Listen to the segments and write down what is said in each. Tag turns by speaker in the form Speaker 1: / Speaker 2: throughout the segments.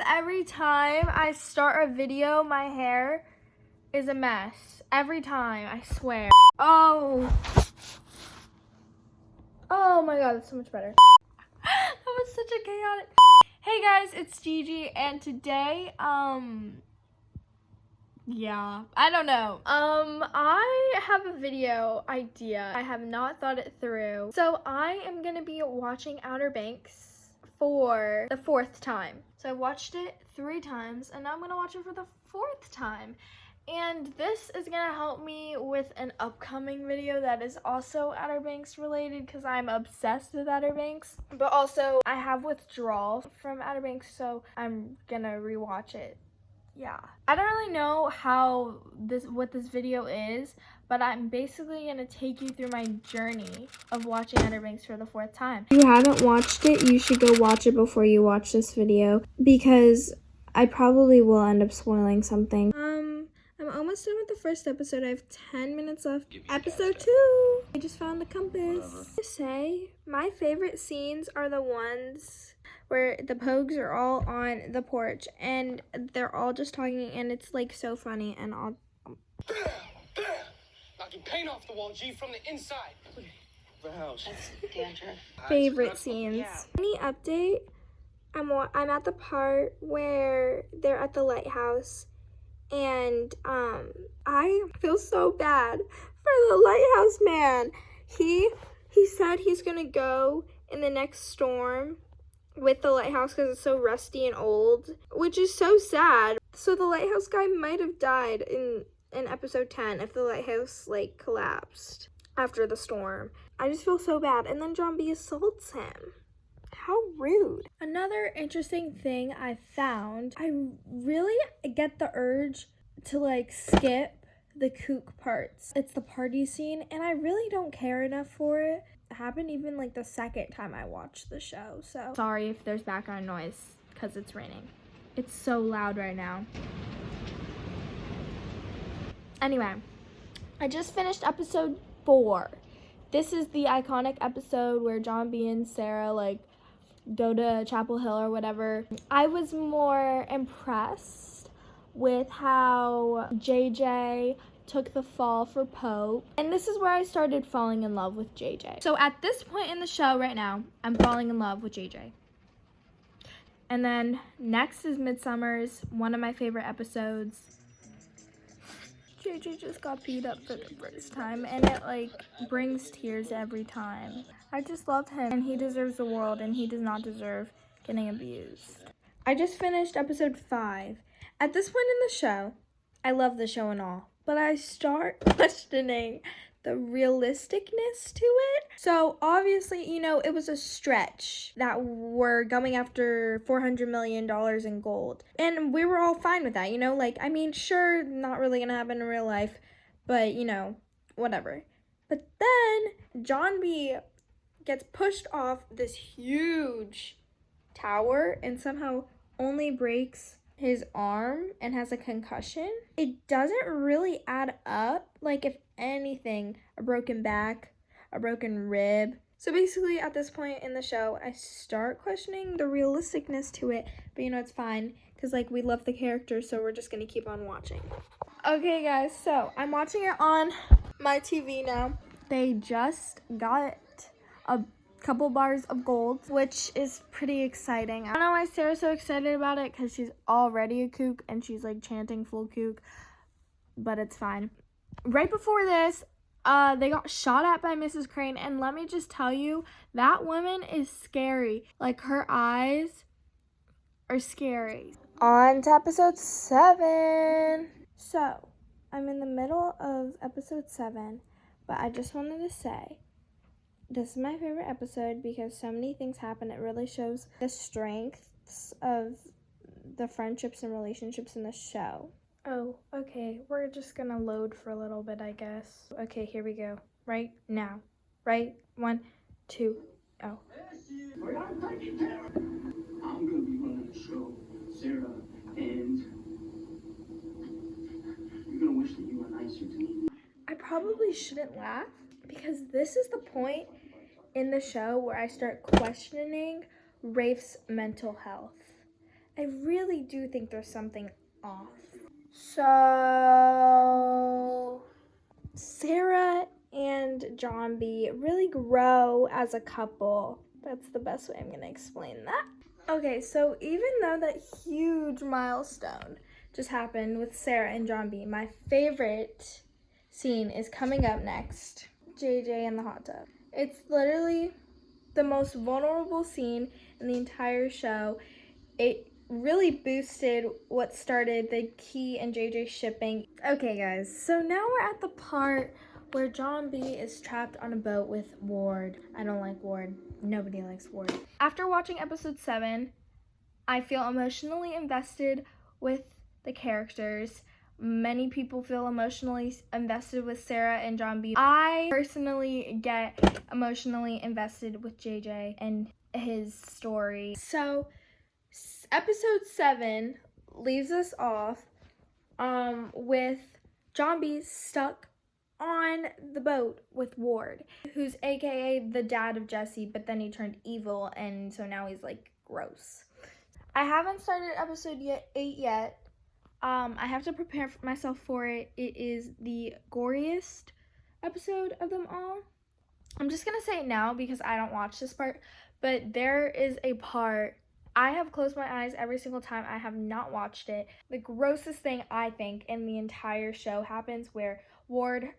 Speaker 1: every time I start a video, my hair is a mess. Every time, I swear. Oh my god, that's so much better. That was such a chaotic. Hey guys, it's Gigi, and today, yeah, I don't know. I have a video idea. I have not thought it through. So I am gonna be watching Outer Banks for the 4th time. So I watched it 3 times, and now I'm gonna watch it for the 4th time. And this is gonna help me with an upcoming video that is also Outer Banks related, because I'm obsessed with Outer Banks. But also, I have withdrawal from Outer Banks, so I'm gonna rewatch it. Yeah, I don't really know what this video is, but I'm basically gonna take you through my journey of watching Outer Banks for the 4th time. If you haven't watched it, you should go watch it before you watch this video, because I probably will end up spoiling something. I'm almost done with the 1st episode. I have 10 minutes left. Episode 2. I just found the compass. I say my favorite scenes are the ones where the Pogues are all on the porch and they're all just talking, and it's like so funny and all.
Speaker 2: Knocking paint off the wall, G, from the inside. The house. That's dandruff.
Speaker 1: Favorite scenes. Any update? I'm at the part where they're at the lighthouse, and I feel so bad for the lighthouse man. He said he's gonna go in the next storm with the lighthouse because it's so rusty and old, which is so sad. So the lighthouse guy might have died in episode 10 if the lighthouse like collapsed after the storm. I just feel so bad. And then John B assaults him. How rude. Another interesting thing I found, I really get the urge to like skip the kook parts. It's the party scene, and I really don't care enough for it. It happened even like the 2nd time I watched the show, so sorry if there's background noise because it's raining. It's so loud right now. Anyway, I just finished episode 4. This is the iconic episode where John B and Sarah like go to Chapel Hill or whatever. I was more impressed with how JJ took the fall for Pope, and this is where I started falling in love with JJ. So at this point in the show right now, I'm falling in love with JJ. And then next is Midsummer's, one of my favorite episodes. JJ just got beat up for the 1st time, and it like brings tears every time. I just love him, and he deserves the world, and he does not deserve getting abused. I just finished episode 5. At this point in the show, I love the show and all, but I start questioning the realisticness to it. So obviously, you know, it was a stretch that we're going after $400 million in gold. And we were all fine with that, you know? Like, I mean, sure, not really gonna happen in real life, but, you know, whatever. But then John B gets pushed off this huge tower and somehow only breaks his arm and has a concussion. It doesn't really add up. Like, if anything, a broken back, a broken rib. So basically at this point in the show, I start questioning the realisticness to it, but you know, it's fine because like we love the character, so we're just gonna keep on watching. Okay guys, so I'm watching it on my TV now. They just got a couple bars of gold, which is pretty exciting. I don't know why Sarah's so excited about it, because she's already a kook and she's like chanting full kook, but it's fine. Right before this, they got shot at by Mrs. Crane, and let me just tell you, that woman is scary. Like, her eyes are scary. On to episode 7. So, I'm in the middle of episode 7, but I just wanted to say, this is my favorite episode because so many things happen. It really shows the strengths of the friendships and relationships in the show. Oh, okay. We're just gonna load for a little bit, I guess. Okay, here we go. Right now. Right? 1, 2, oh.
Speaker 3: I'm gonna be running the show, Sarah, and you're gonna wish that you were nicer to me.
Speaker 1: I probably shouldn't laugh because this is the point in the show where I start questioning Rafe's mental health. I really do think there's something off. So Sarah and John B really grow as a couple. That's the best way I'm gonna explain that. Okay, so even though that huge milestone just happened with Sarah and John B, my favorite scene is coming up next. JJ in the hot tub. It's literally the most vulnerable scene in the entire show. It really boosted what started the Key and JJ shipping. Okay guys, so now we're at the part where John B is trapped on a boat with Ward. I don't like Ward. Nobody likes Ward. After watching episode 7, I feel emotionally invested with the characters. Many people feel emotionally invested with Sarah and John B. I personally get emotionally invested with JJ and his story. So episode 7 leaves us off with John B stuck on the boat with Ward, who's aka the dad of Jesse, but then he turned evil, and so now he's like gross. I haven't started episode 8 yet. I have to prepare myself for it. It is the goriest episode of them all. I'm just gonna say it now because I don't watch this part, but there is a part, I have closed my eyes every single time. I have not watched it. The grossest thing I think in the entire show happens where Ward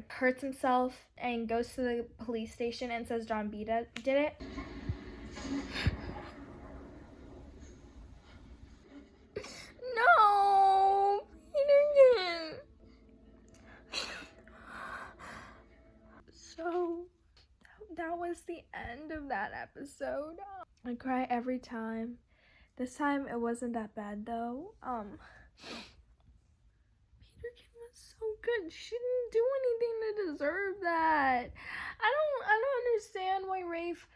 Speaker 1: hurts himself and goes to the police station and says John B did it. No, Peterkin. So that was the end of that episode. I cry every time. This time it wasn't that bad though. Peterkin was so good. She didn't do anything to deserve that. I don't understand why Rafe,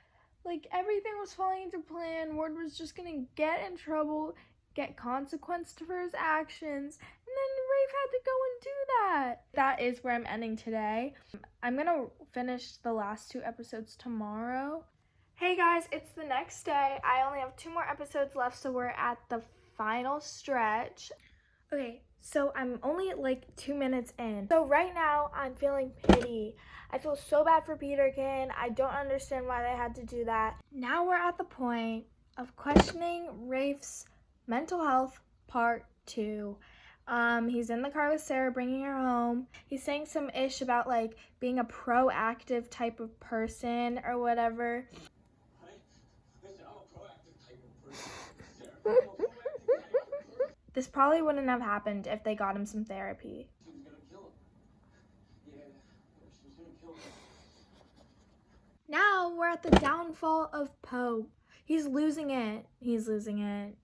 Speaker 1: like, everything was falling into plan. Ward was just gonna get in trouble, get consequence for his actions, and then Rafe had to go and do that. That is where I'm ending today. I'm gonna finish the last 2 episodes tomorrow. Hey guys, it's the next day. I only have 2 more episodes left, so we're at the final stretch. Okay, so I'm only like 2 minutes in. So right now, I'm feeling pity. I feel so bad for Peterkin. I don't understand why they had to do that. Now we're at the point of questioning Rafe's mental health part 2. He's in the car with Sarah, bringing her home. He's saying some ish about like being a proactive type of person or whatever. This probably wouldn't have happened if they got him some therapy. Now we're at the downfall of Poe. He's losing it. He's losing it.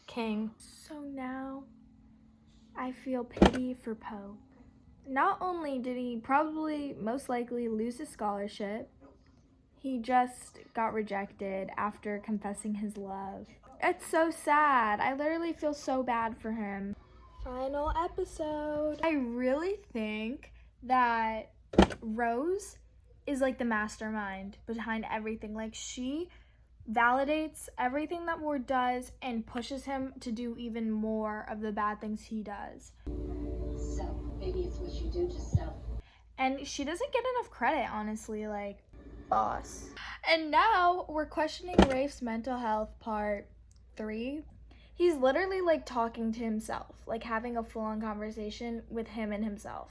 Speaker 1: King. So now I feel pity for Poe. Not only did he probably most likely lose his scholarship, he just got rejected after confessing his love. It's so sad. I literally feel so bad for him. Final episode. I really think that Rose is like the mastermind behind everything. Like, she validates everything that Ward does and pushes him to do even more of the bad things he does.
Speaker 4: So, maybe it's what you do to self.
Speaker 1: And she doesn't get enough credit, honestly, like, boss. And now we're questioning Rafe's mental health part 3. He's literally like talking to himself, like having a full-on conversation with him and himself.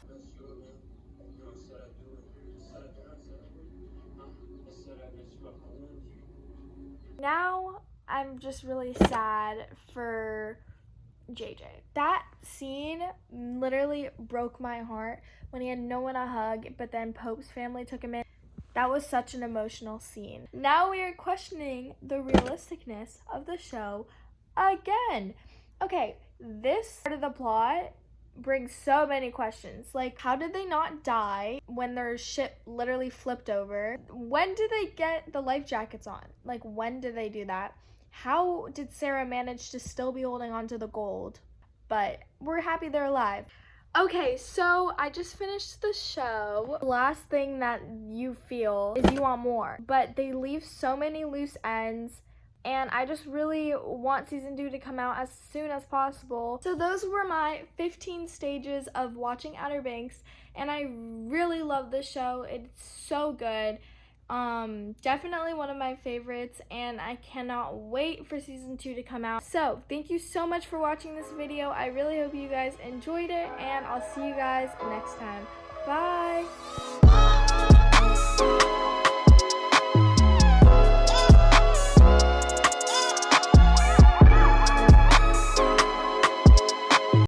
Speaker 1: Now I'm just really sad for JJ. That scene literally broke my heart when he had no one to hug, but then Pope's family took him in. That was such an emotional scene. Now we are questioning the realisticness of the show again. Okay, this part of the plot brings so many questions. Like, how did they not die when their ship literally flipped over? When did they get the life jackets on? Like, when did they do that? How did Sarah manage to still be holding on to the gold? But we're happy they're alive. Okay, so I just finished the show. The last thing that you feel is you want more, but they leave so many loose ends, and I just really want season 2 to come out as soon as possible. So those were my 15 stages of watching Outer Banks, and I really love this show. It's so good. Definitely one of my favorites, and I cannot wait for season 2 to come out. So thank you so much for watching this video. I really hope you guys enjoyed it, and I'll see you guys next time.